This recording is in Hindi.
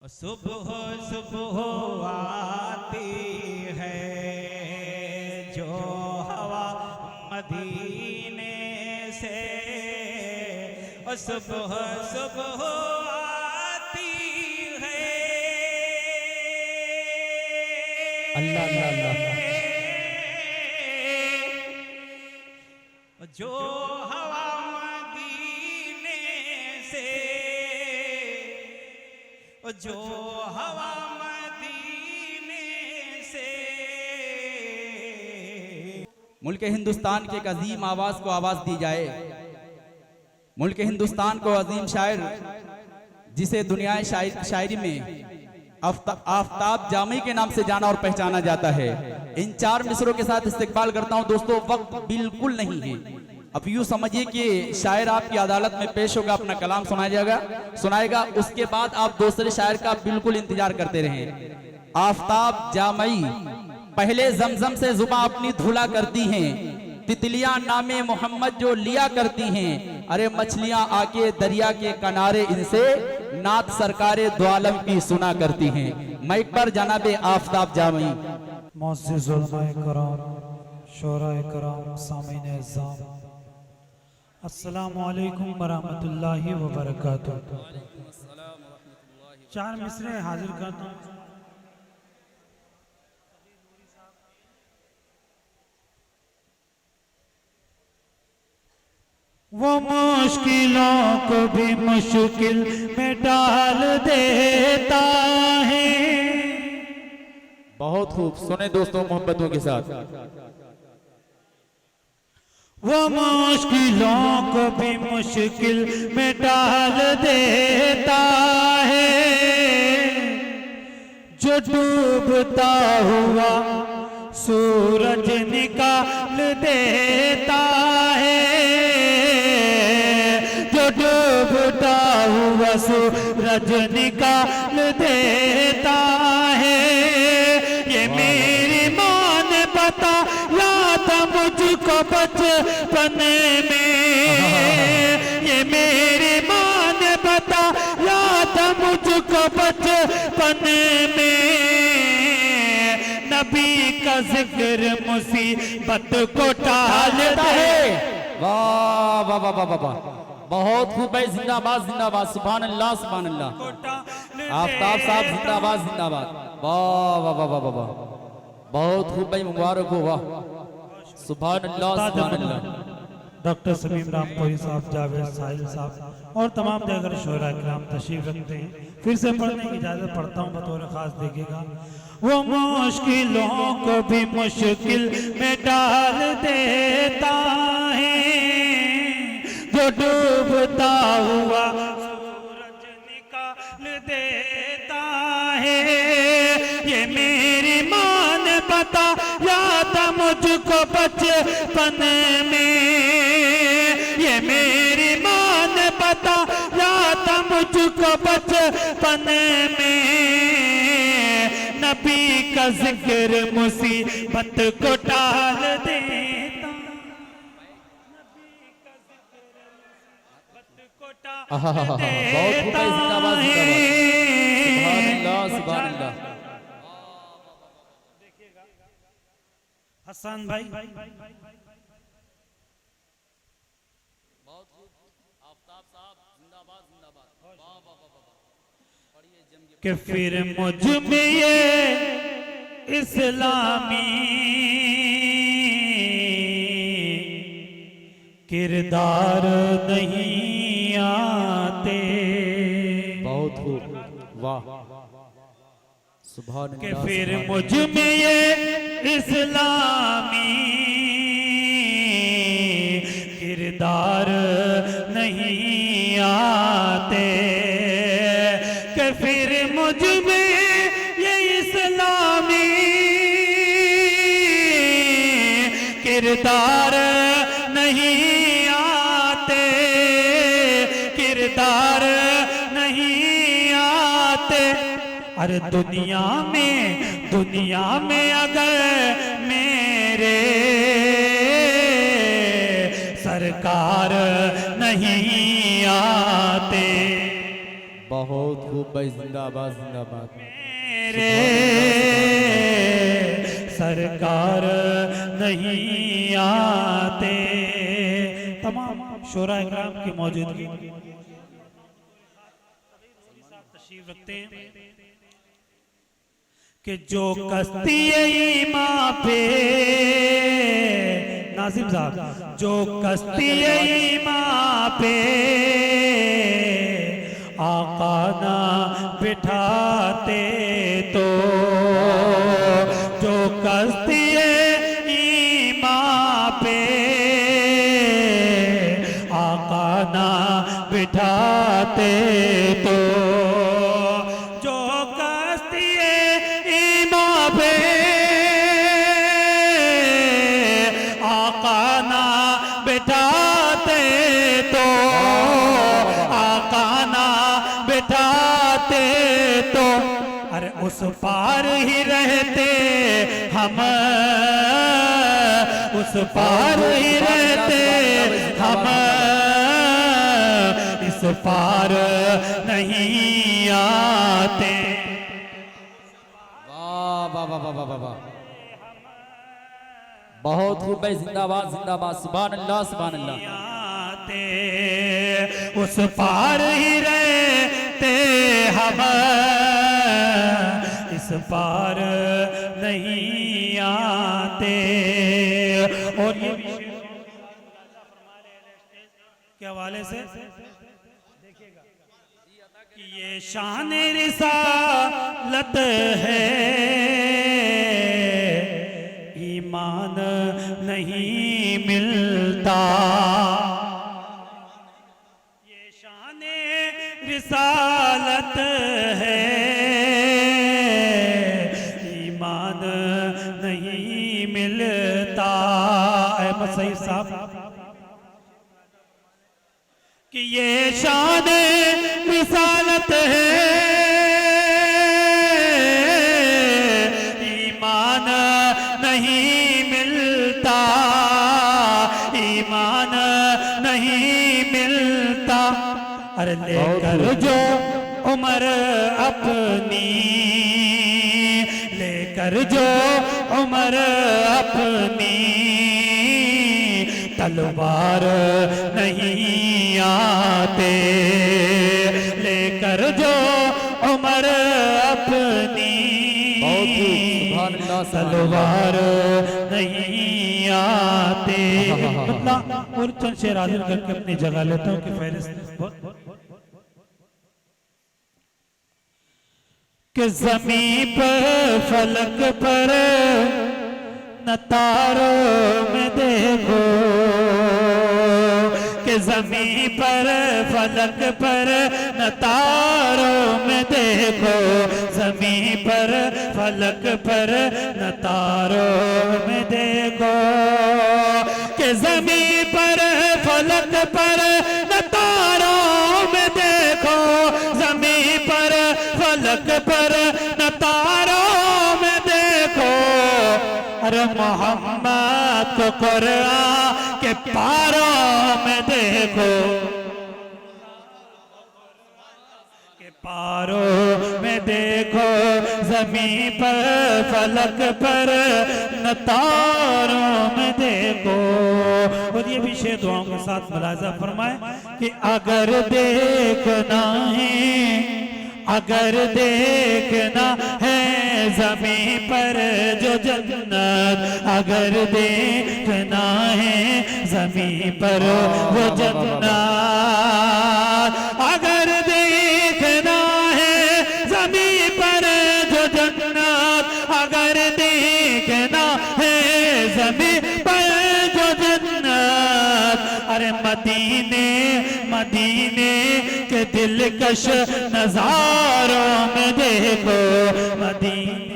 सुबह सुबह आती है जो हवा मदीने से, सुबह सुबह आती है। अल्लाह अल्लाह अल्लाह। जो हवा मदीने से, जो हवा मदीने से। मुल्क हिंदुस्तान की एक अजीम आवाज को आवाज दी जाए। मुल्क हिंदुस्तान को अजीम शायर जिसे दुनिया शायरी में आफ्ताब जामी के नाम से जाना और पहचाना जाता है, इन चार मिसरों के साथ इस्तकबाल करता हूं। दोस्तों वक्त बिल्कुल नहीं है, अब यूं समझिए कि शायर आपकी अदालत में पेश होगा, अपना कलाम सुनाएगा, उसके बाद आप दूसरे शायर का बिल्कुल इंतजार करते रहें। आफ्ताब जामई पहले जमजम से जुबां अपनी धुला करती हैं, तितलियां नामे मोहम्मद जो लिया करती हैं। अरे मछलियां आके दरिया के किनारे इनसे नात सरकारे द्वालम की सुना करती हैं। माइक पर जनाबे आफ्ताब जामई। मुअज़्ज़िज़ उलमाए कराम, शोराए कराम, सामीन इज़्ज़ाम, अस्सलामु अलैकुम वरहमतुल्लाहि वबरकातुहू। चार मिसरे हाजिर करता हूँ। वो मुश्किलों को भी मुश्किल में डाल देता है। बहुत खूब, सुने दोस्तों मोहब्बतों के साथ। वो मुश्किलों को भी मुश्किल में डाल देता है, जो डूबता हुआ सूरज निकाल देता है, जो डूबता हुआ सूरज निकाल देता है। ये मेरी माँ ने बताया था मुझको बचपन में, ये मेरी माँ ने बताया था मुझको बचपन में। नबी का जिक्र मुसीबत को टाल देता है। वाह वाह वाह वाह वाह, बहुत खूब भाई, जिंदाबाद जिंदाबाद, सुभान अल्लाह सुभान अल्लाह। आफ्ताब साहब जिंदाबाद जिंदाबाद, वाह वाह वाह वाह वाह, बहुत खूब भाई, मुबारक हो, वाह, सुभान अल्लाह सुभान अल्लाह। डॉक्टर समीम रामपुरी साहब, जावेद साहिल साहब और तमाम दीगर शोरा किराम तशरीफ रखते हैं। फिर से पढ़ने की इजाजत पढ़ता हूँ, बतौर खास देखिएगा। वो मुश्किलों को भी मुश्किल में डाल देता है, जो डूबता हुआ सूरज निकाल देता है। ये मेरी माँ ने बताया था मुझको बचपन में, ये मेरी माँ ने बताया था मुझको बचपन में। नबी का जिक्र मुसीबत को टाल देता, नबी का जिक्र मुसीबत को टाल देता है। हसन भाई, कि फिर मुझ में ये इस्लामी किरदार नहीं आते। बहुत खूब, वाह, सुभान कि अल्लाह। फिर मुझ में ये इस्लामी किरदार नहीं आते, कि फिर मुझ में ये इस्लामी किरदार नहीं आते, किरदार नहीं आते। अरे दुनिया में अगर मेरे सरकार नहीं आते, बहुत खूब भाई, जिंदाबाद जिंदाबाद। मेरे सरकार नहीं आते। तमाम शोरा इकराम की मौजूदगी तशरीफ रखते हैं कि जो कश्ती ईमां पे, नासिम साहब, जो कश्ती ईमां पे आका ना बिठाते तो, जो कश्ती ईमां पे आका ना बिठाते तो, जो कश्ती ईमां पे आका ना बिठाते तो, आका ना बिठाते तो, अरे उस पार ही रहते हम, उस पार ही रहते हम, इस पार नहीं आते। वाह वाह वाह वाह वाह वाह, बहुत खूब भाई, जिंदाबाद जिंदाबाद, सुभान अल्लाह सुभान अल्लाह। आते उस पार ही रहते हम, इस पार नहीं आते। और ये के हवाले से देखिएगा कि ये शान रिसालत है, ईमान नहीं मिलता। ये शान रिसालत है, ईमान नहीं मिलता। अहमद सईद साहब कि ये शान रिसालत है, ईमान नहीं मिलता, ईमान नहीं मिलता। अरे लेकर जो उम्र अपनी, लेकर जो उम्र अपनी, तलवार नहीं आते। लेकर जो उम्र अपनी, तलवार नहीं आते। और चंद शेर हाजिर करके अपनी जगह लेता हूँ कि फहरिस्त कि ज़मीं पर फलक पर न तारों में देखो, कि ज़मीं पर फलक पर न तारों में देखो, ज़मीं पर फलक पर न तारों में देखो, कि ज़मीं पर फलक पर न तारों में देखो, ज़मीं पर फलक पर न तारों में देखो। अरे मोहम्मद को कुरान के पारों में देखो, के पारों में देखो, ज़मीं पर फलक पर न तारों में देखो। और ये भी शेर दुआओं के साथ मुलाज़ा फरमाए कि अगर देखना है, अगर देखना है ज़मीं पर जो जन्नत, अगर देखना है ज़मीं पर वो जन्नत, अगर देखना है ज़मीं पर जो जन्नत, अगर देखना है ज़मीं पर जो जन्नत। अरे मदीने मदीने के दिलकश नजारों में देखो, मदीने